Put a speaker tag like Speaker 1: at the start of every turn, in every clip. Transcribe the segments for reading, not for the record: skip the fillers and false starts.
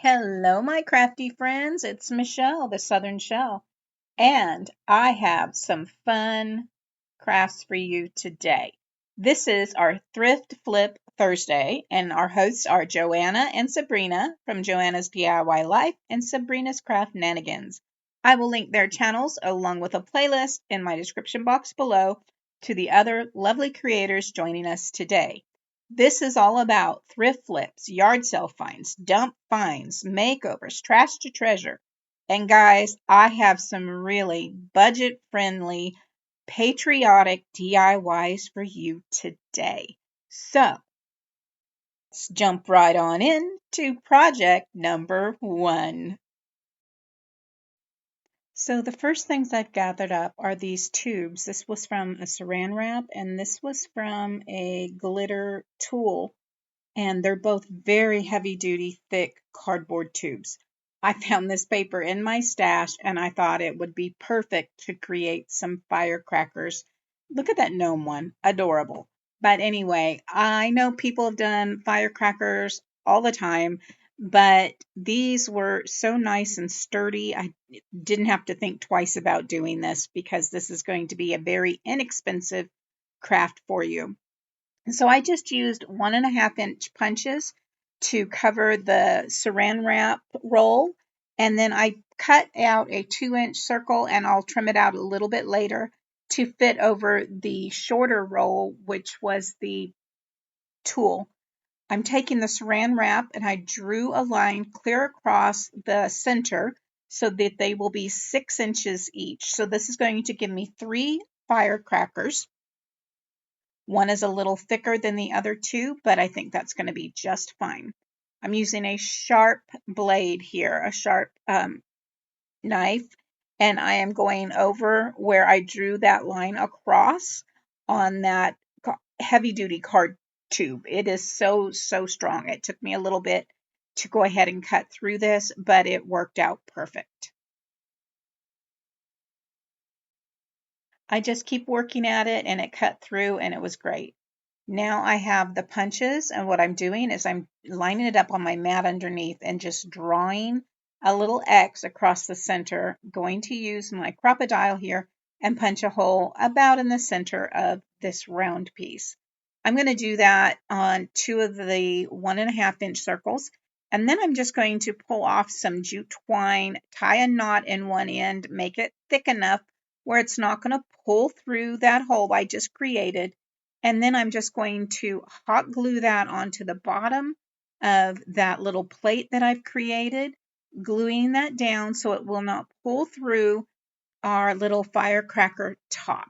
Speaker 1: Hello, my crafty friends. It's Michelle, the Southern Shell, and I have some fun crafts for you today. This is our Thrift Flip Thursday, and our hosts are Joanna and Sabrina from Joanna's DIY Life and Sabrina's Craft Nanigans. I will link their channels along with a playlist in my description box below to the other lovely creators joining us today. This is all about thrift flips, yard sale finds, dump finds, makeovers, trash to treasure. And guys, I have some really budget-friendly, patriotic DIYs for you today. So, let's jump right on in to project number 1. So the first things I've gathered up are these tubes. This was from a saran wrap, and this was from a glitter tool, and they're both very heavy duty, thick cardboard tubes. I found this paper in my stash and I thought it would be perfect to create some firecrackers. Look at that gnome one, adorable. But anyway, I know people have done firecrackers all the time, but these were so nice and sturdy. I didn't have to think twice about doing this because this is going to be a very inexpensive craft for you. So I just used 1.5-inch punches to cover the saran wrap roll. And then I cut out a 2-inch circle, and I'll trim it out a little bit later to fit over the shorter roll, which was the tool. I'm taking the saran wrap and I drew a line clear across the center so that they will be 6 inches each. So this is going to give me 3 firecrackers. One is a little thicker than the other two, but I think that's going to be just fine. I'm using a sharp blade here, a sharp knife, and I am going over where I drew that line across on that heavy-duty card tube. It is so strong. It took me a little bit to go ahead and cut through this, but it worked out perfect. I just keep working at it and it cut through and it was great. Now I have the punches, and what I'm doing is I'm lining it up on my mat underneath and just drawing a little X across the center, going to use my crocodile here and punch a hole about in the center of this round piece. I'm going to do that on 2 of the 1.5-inch circles, and then I'm just going to pull off some jute twine, tie a knot in one end, make it thick enough where it's not going to pull through that hole I just created. And then I'm just going to hot glue that onto the bottom of that little plate that I've created, gluing that down so it will not pull through our little firecracker top.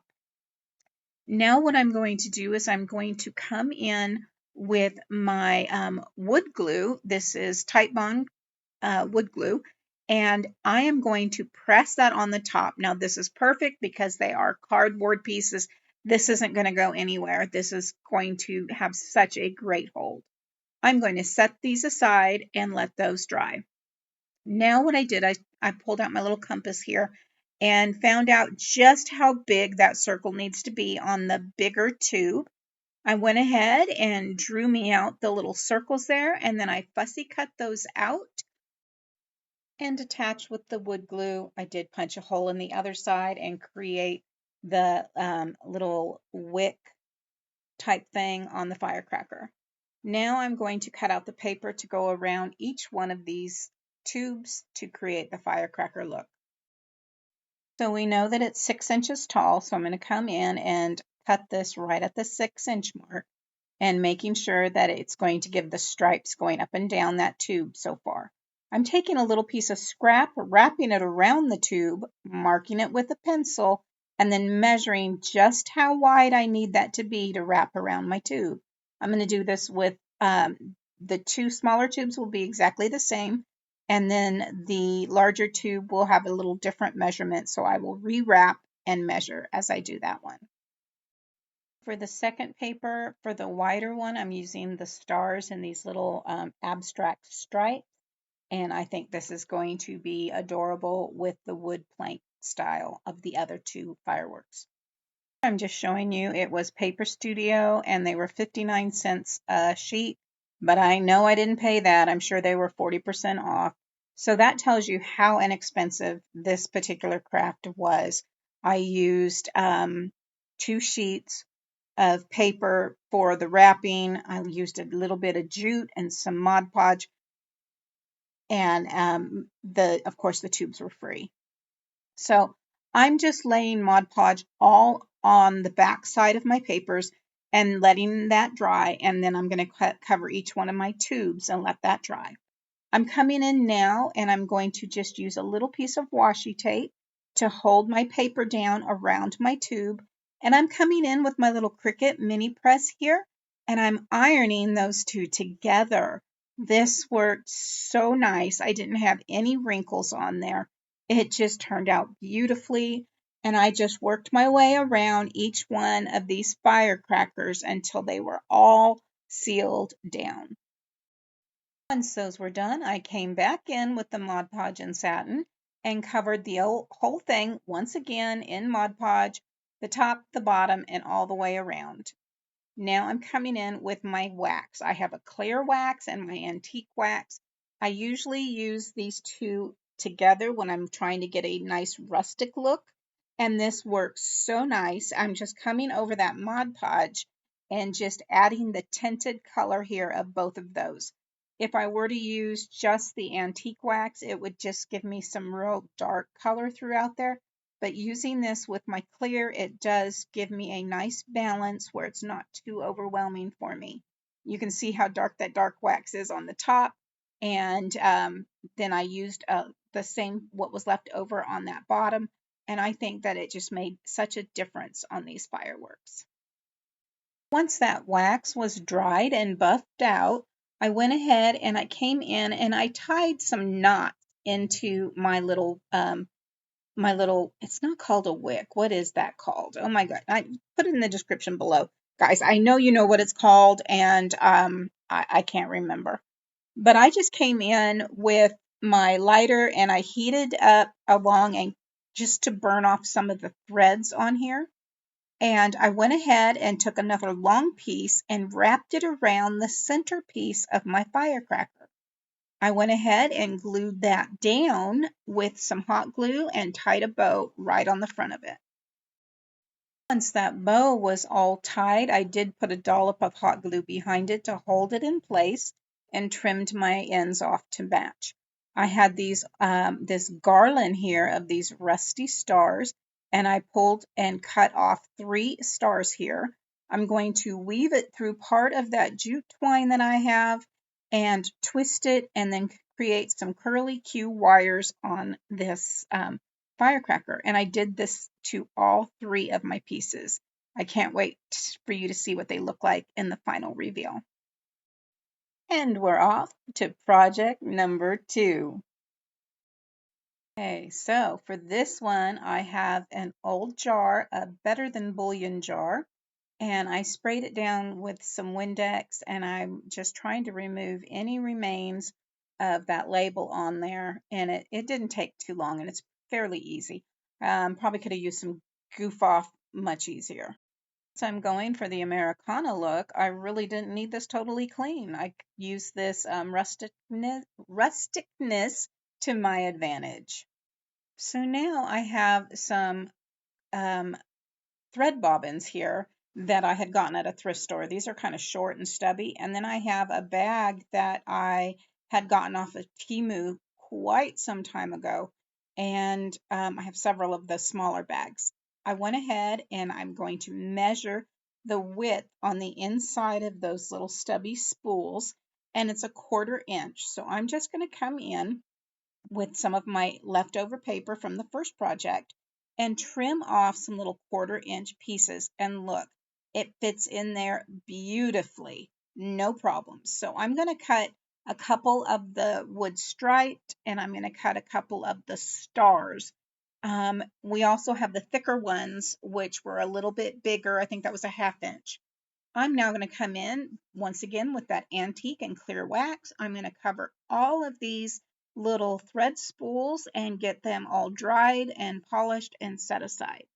Speaker 1: Now what I'm going to do is I'm going to come in with my wood glue. This is Titebond wood glue. And I am going to press that on the top. Now this is perfect because they are cardboard pieces. This isn't going to go anywhere. This is going to have such a great hold. I'm going to set these aside and let those dry. Now what I did, I pulled out my little compass here and found out just how big that circle needs to be on the bigger tube. I went ahead and drew me out the little circles there, and then I fussy cut those out and attach with the wood glue. I did punch a hole in the other side and create the little wick type thing on the firecracker. Now I'm going to cut out the paper to go around each one of these tubes to create the firecracker look. So we know that it's 6 inches tall, so I'm going to come in and cut this right at the 6-inch mark and making sure that it's going to give the stripes going up and down that tube so far. I'm taking a little piece of scrap, wrapping it around the tube, marking it with a pencil, and then measuring just how wide I need that to be to wrap around my tube. I'm going to do this with the 2 smaller tubes will be exactly the same, and then the larger tube will have a little different measurement, so I will rewrap and measure as I do that one. For the second paper, for the wider one, I'm using the stars and these little abstract stripes, and I think this is going to be adorable with the wood plank style of the other 2 fireworks. I'm just showing you it was Paper Studio, and they were 59 cents a sheet. but I know I didn't pay that. I'm sure they were 40% off. So that tells you how inexpensive this particular craft was. I used 2 sheets of paper for the wrapping. I used a little bit of jute and some Mod Podge, and of course the tubes were free. So I'm just laying Mod Podge all on the back side of my papers and letting that dry, and then I'm going to cover each one of my tubes and let that dry. I'm coming in now and I'm going to just use a little piece of washi tape to hold my paper down around my tube. And I'm coming in with my little Cricut mini press here and I'm ironing those two together. This worked so nice. I didn't have any wrinkles on there. It just turned out beautifully. And I just worked my way around each one of these firecrackers until they were all sealed down. Once those were done, I came back in with the Mod Podge and satin and covered the whole thing once again in Mod Podge, the top, the bottom, and all the way around. Now I'm coming in with my wax. I have a clear wax and my antique wax. I usually use these two together when I'm trying to get a nice rustic look, and this works so nice. I'm just coming over that Mod Podge and just adding the tinted color here of both of those. If I were to use just the antique wax, it would just give me some real dark color throughout there. But using this with my clear, it does give me a nice balance where it's not too overwhelming for me. You can see how dark that dark wax is on the top. And then I used the same, what was left over on that bottom. And I think that it just made such a difference on these fireworks. Once that wax was dried and buffed out, I went ahead and I came in and I tied some knots into my little it's not called a wick. What is that called? Oh my God. I put it in the description below. Guys, I know you know what it's called and I can't remember. But I just came in with my lighter and I heated up along and just to burn off some of the threads on here. And I went ahead and took another long piece and wrapped it around the center piece of my firecracker. I went ahead and glued that down with some hot glue and tied a bow right on the front of it. Once that bow was all tied, I did put a dollop of hot glue behind it to hold it in place and trimmed my ends off to match. I had this garland here of these rusty stars, and I pulled and cut off 3 stars here. I'm going to weave it through part of that jute twine that I have and twist it and then create some curly Q wires on this firecracker. And I did this to all 3 of my pieces. I can't wait for you to see what they look like in the final reveal. And we're off to project number 2. Okay, so for this one, I have an old jar, a Better Than Bullion jar, and I sprayed it down with some Windex, and I'm just trying to remove any remains of that label on there, and it didn't take too long, and it's fairly easy. Probably could have used some goof off much easier. So I'm going for the Americana look. I really didn't need this totally clean. I used this rusticness to my advantage. So now I have some thread bobbins here that I had gotten at a thrift store. These are kind of short and stubby. And then I have a bag that I had gotten off of Temu quite some time ago. And I have several of the smaller bags. I went ahead and I'm going to measure the width on the inside of those little stubby spools. And it's a 1/4 inch. So I'm just going to come in with some of my leftover paper from the first project and trim off some little 1/4 inch pieces. And look, it fits in there beautifully, no problems. So I'm going to cut a couple of the wood striped and I'm going to cut a couple of the stars. We also have the thicker ones, which were a little bit bigger. I think that was a 1/2 inch. I'm now going to come in once again with that antique and clear wax. I'm going to cover all of these little thread spools and get them all dried and polished and set aside.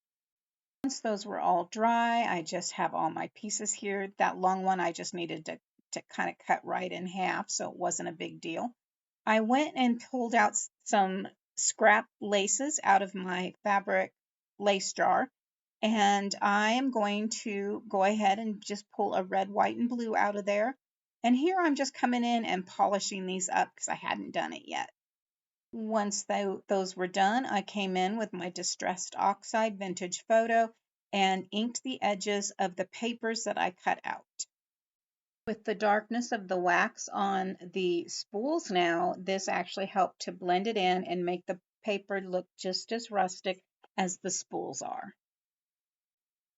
Speaker 1: Once those were all dry, I just have all my pieces here. That long one I just needed Rustic kind of cut right in half, so it wasn't a big deal. I went and pulled out some scrap laces out of my fabric lace jar, and I am going to go ahead and just pull a red, white, and blue out of there. And here I'm just coming in and polishing these up because I hadn't done it yet. Once those were done, I came in with my Distressed Oxide Vintage Photo and inked the edges of the papers that I cut out. With the darkness of the wax on the spools now, this actually helped to blend it in and make the paper look just as rustic as the spools are.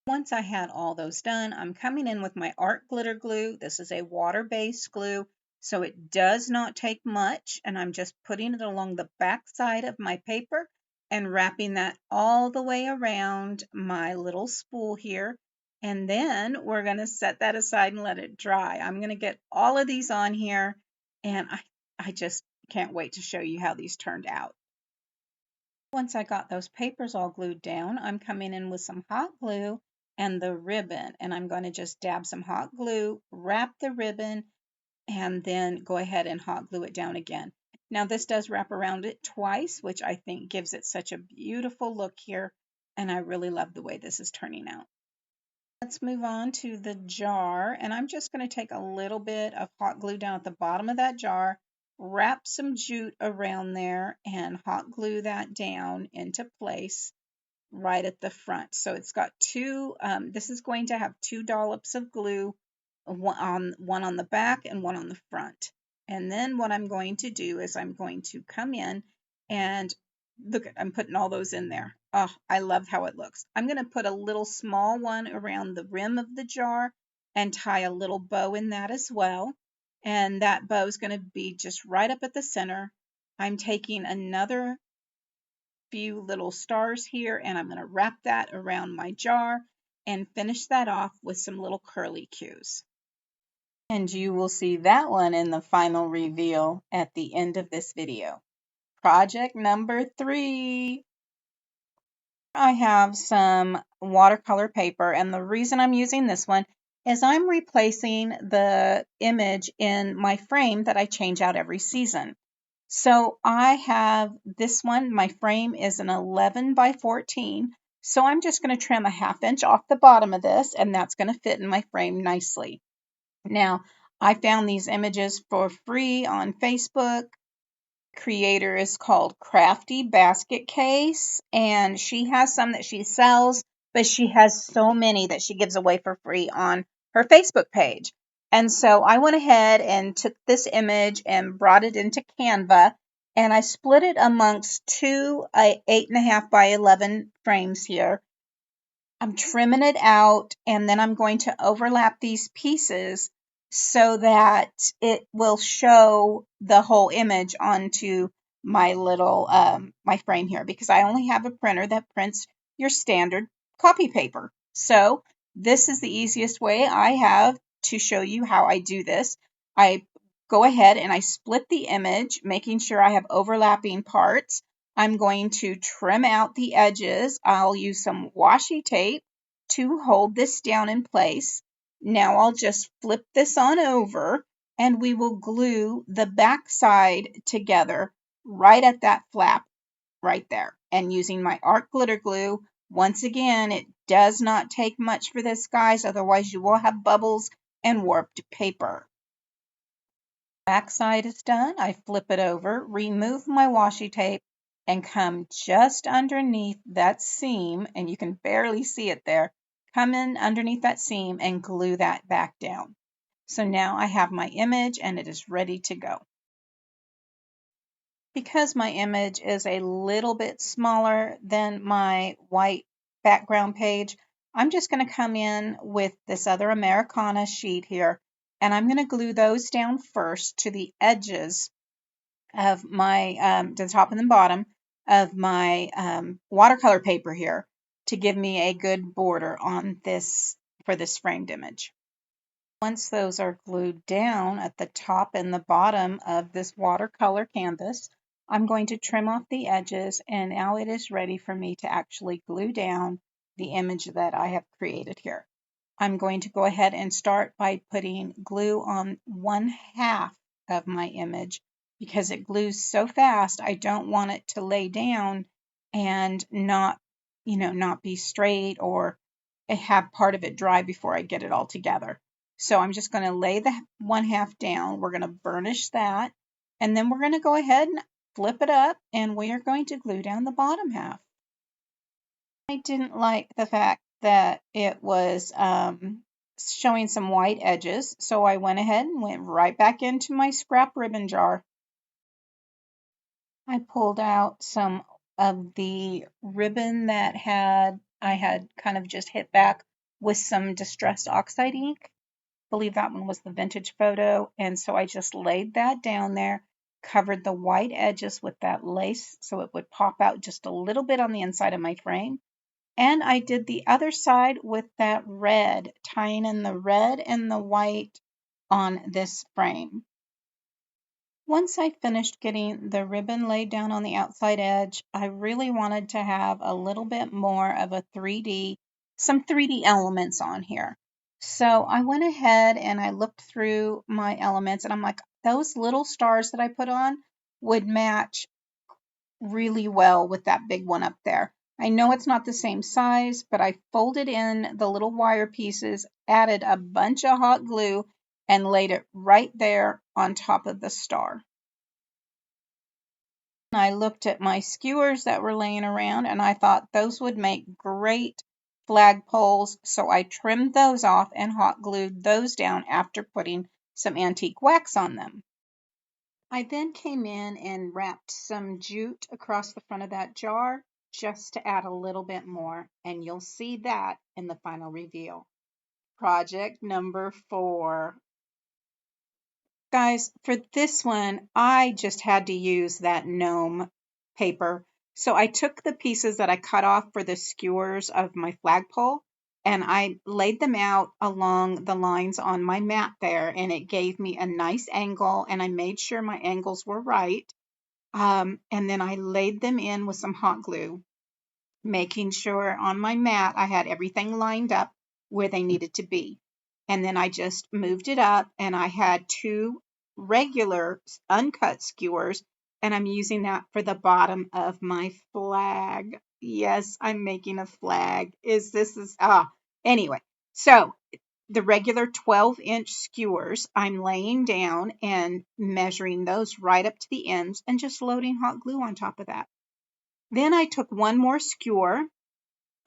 Speaker 1: Once I had all those done, I'm coming in with my art glitter glue. This is a water-based glue, so it does not take much, and I'm just putting it along the back side of my paper and wrapping that all the way around my little spool here. And then we're going to set that aside and let it dry. I'm going to get all of these on here, and I just can't wait to show you how these turned out. Once I got those papers all glued down, I'm coming in with some hot glue and the ribbon, and I'm going to just dab some hot glue, wrap the ribbon, and then go ahead and hot glue it down again. Now this does wrap around it twice, which I think gives it such a beautiful look here, and I really love the way this is turning out. Let's move on to the jar, and I'm just going to take a little bit of hot glue down at the bottom of that jar, wrap some jute around there, and hot glue that down into place right at the front. So it's got two, this is going to have two dollops of glue, one on the back and one on the front. And then what I'm going to do is I'm going to come in and look, I'm putting all those in there. Oh, I love how it looks. I'm going to put a little small one around the rim of the jar and tie a little bow in that as well. And that bow is going to be just right up at the center. I'm taking another few little stars here, and I'm going to wrap that around my jar and finish that off with some little curly cues. And you will see that one in the final reveal at the end of this video. Project number 3. I have some watercolor paper, and the reason I'm using this one is I'm replacing the image in my frame that I change out every season. So I have this one, my frame is an 11 by 14. So I'm just going to trim a 1/2 inch off the bottom of this, and that's going to fit in my frame nicely. Now, I found these images for free on Facebook. Creator is called Crafty Basket Case, and she has some that she sells, but she has so many that she gives away for free on her Facebook page. And so I went ahead and took this image and brought it into Canva, and I split it amongst two 8.5 by 11 frames here. I'm trimming it out, and then I'm going to overlap these pieces so that it will show the whole image onto my little my frame here, because I only have a printer that prints your standard copy paper. So this is the easiest way I have to show you how I do this. I go ahead and I split the image, making sure I have overlapping parts. I'm going to trim out the edges. I'll use some washi tape to hold this down in place. Now I'll just flip this on over, and we will glue the back side together right at that flap right there. And using my art glitter glue, once again, it does not take much for this, guys, otherwise you will have bubbles and warped paper. Back side is done. I flip it over, remove my washi tape, and come just underneath that seam, and you can barely see it there. Come in underneath that seam and glue that back down. So now I have my image and it is ready to go. Because my image is a little bit smaller than my white background page, I'm just going to come in with this other Americana sheet here, and I'm going to glue those down first to the edges of my, the top and the bottom of my watercolor paper here to give me a good border on this for this framed image. Once those are glued down at the top and the bottom of this watercolor canvas, I'm going to trim off the edges, and now it is ready for me to actually glue down the image that I have created here. I'm going to go ahead and start by putting glue on 1/2 of my image because it glues so fast. I don't want it to lay down and not, not be straight or have part of it dry before I get it all together. So I'm just going to lay the 1/2 down. We're going to burnish that, and then we're going to go ahead and flip it up, and we are going to glue down the bottom half. I didn't like the fact that it was showing some white edges, so I went ahead and went right back into my scrap ribbon jar. I pulled out some of the ribbon that I had kind of just hit back with some distressed oxide ink. I believe that one was the vintage photo, and so I just laid that down there, covered the white edges with that lace so it would pop out just a little bit on the inside of my frame. And I did the other side with that red, tying in the red and the white on this frame. Once I finished getting the ribbon laid down on the outside edge, I really wanted to have a little bit more of a some 3D elements on here. So I went ahead and I looked through my elements and I'm like, those little stars that I put on would match really well with that big one up there. I know it's not the same size, but I folded in the little wire pieces, added a bunch of hot glue, and laid it right there on top of the star. I looked at my skewers that were laying around and I thought those would make great flagpoles, so I trimmed those off and hot glued those down after putting some antique wax on them. I then came in and wrapped some jute across the front of that jar just to add a little bit more, and you'll see that in the final reveal. Project number 4. Guys, for this one, I just had to use that gnome paper. So I took the pieces that I cut off for the skewers of my flagpole and I laid them out along the lines on my mat there, and it gave me a nice angle, and I made sure my angles were right. And then I laid them in with some hot glue, making sure on my mat I had everything lined up where they needed to be. And then I just moved it up and I had 2 regular uncut skewers, and I'm using that for the bottom of my flag. Yes, I'm making a flag. Anyway, so the regular 12-inch skewers, I'm laying down and measuring those right up to the ends and just loading hot glue on top of that. Then I took one more skewer,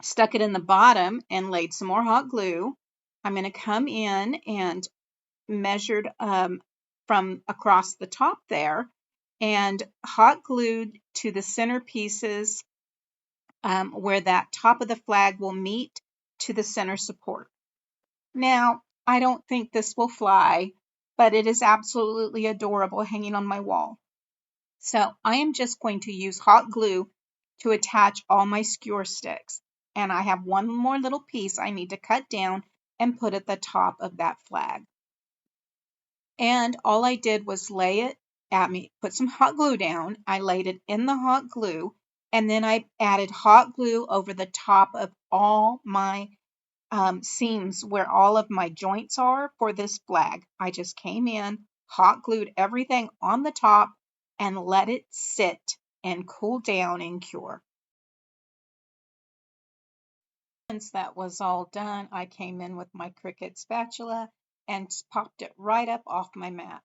Speaker 1: stuck it in the bottom, and laid some more hot glue. I'm going to come in and measured from across the top there and hot glued to the center pieces where that top of the flag will meet to the center support. Now, I don't think this will fly, but it is absolutely adorable hanging on my wall. So I am just going to use hot glue to attach all my skewer sticks. And I have one more little piece I need to cut down and put at the top of that flag. And all I did was put some hot glue down. I laid it in the hot glue, and then I added hot glue over the top of all my seams where all of my joints are for this flag. I just came in, hot glued everything on the top, and let it sit and cool down and cure. Once that was all done, I came in with my Cricut spatula and popped it right up off my mat.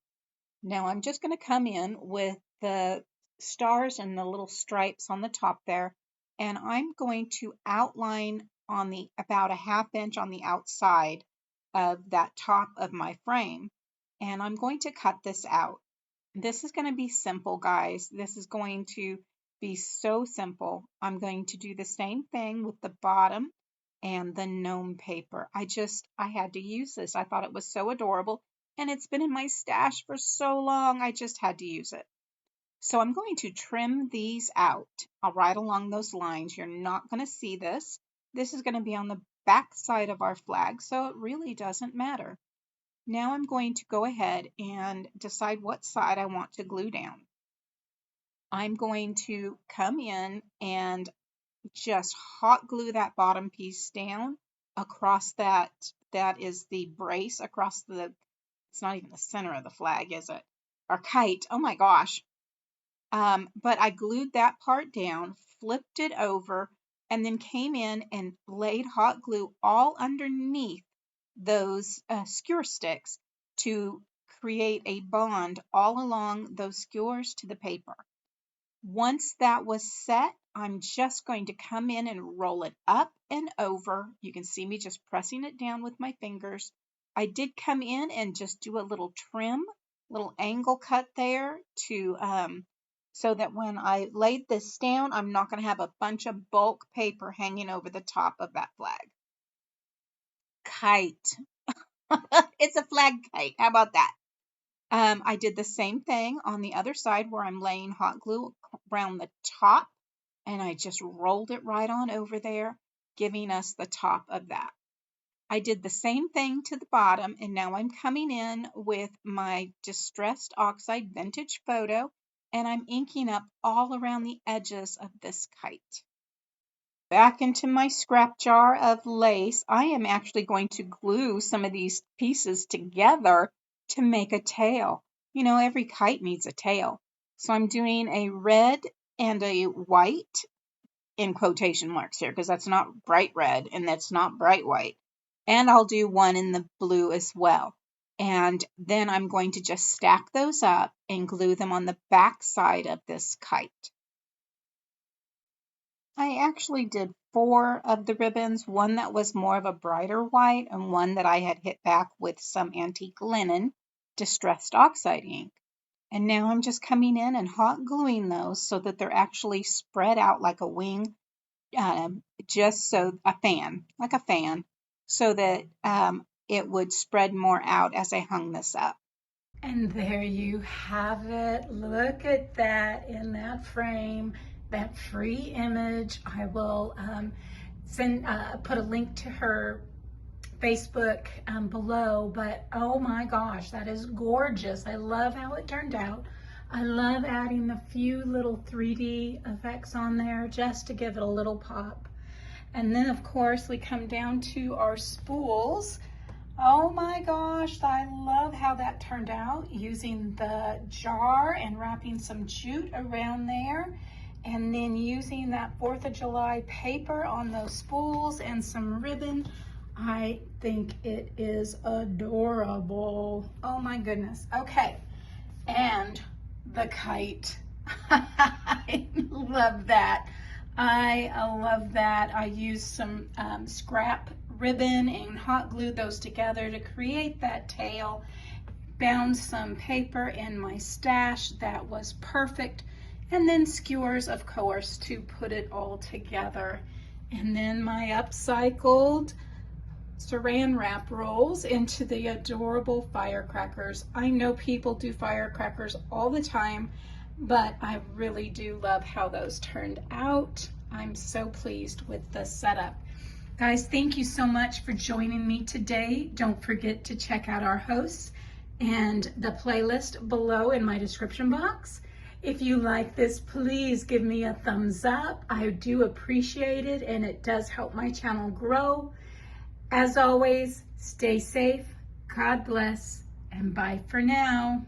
Speaker 1: Now I'm just going to come in with the stars and the little stripes on the top there, and I'm going to outline on the about a 1/2 inch on the outside of that top of my frame, and I'm going to cut this out. This is going to be simple, guys. This is going to be so simple. I'm going to do the same thing with the bottom and the gnome paper. I had to use this. I thought it was so adorable, and it's been in my stash for so long. I just had to use it. So I'm going to trim these out right along those lines. You're not going to see this. This is going to be on the back side of our flag, so it really doesn't matter. Now I'm going to go ahead and decide what side I want to glue down. I'm going to come in and just hot glue that bottom piece down across that that is the brace across the, it's not even the center of the flag, is it? Our kite. Oh my gosh. But I glued that part down, flipped it over, and then came in and laid hot glue all underneath those skewer sticks to create a bond all along those skewers to the paper. Once that was set, I'm just going to come in and roll it up and over. You can see me just pressing it down with my fingers. I did come in and just do a little trim, little angle cut there to so that when I laid this down, I'm not going to have a bunch of bulk paper hanging over the top of that flag. Kite. It's a flag kite. How about that? I did the same thing on the other side where I'm laying hot glue around the top, and I just rolled it right on over there, giving us the top of that. I did the same thing to the bottom, and now I'm coming in with my Distressed Oxide Vintage Photo, and I'm inking up all around the edges of this kite. Back into my scrap jar of lace, I am actually going to glue some of these pieces together to make a tail. You know, every kite needs a tail. So I'm doing a red and a white, in quotation marks here, because that's not bright red and that's not bright white. And I'll do one in the blue as well. And then I'm going to just stack those up and glue them on the back side of this kite. I actually did 4 of the ribbons, one that was more of a brighter white and one that I had hit back with some antique linen Distressed Oxide ink. And now I'm just coming in and hot gluing those so that they're actually spread out like a wing, just so a fan, like a fan, so that it would spread more out as I hung this up. And there you have it. Look at that in that frame, that free image. I will put a link to her Facebook below, but oh my gosh, that is gorgeous. I love how it turned out. I love adding the few little 3D effects on there just to give it a little pop. And then of course we come down to our spools. Oh my gosh, I love how that turned out, using the jar and wrapping some jute around there, and then using that 4th of July paper on those spools and some ribbon. I think it is adorable. Oh my goodness. Okay, and the kite. I love that. I love that. I used some scrap ribbon and hot glued those together to create that tail. Bound some paper in my stash that was perfect, and then skewers, of course, to put it all together. And then my upcycled saran wrap rolls into the adorable firecrackers. I know people do firecrackers all the time, but I really do love how those turned out. I'm so pleased with the setup. Guys, thank you so much for joining me today. Don't forget to check out our hosts and the playlist below in my description box. If you like this, please give me a thumbs up. I do appreciate it, and it does help my channel grow. As always, stay safe, God bless, and bye for now.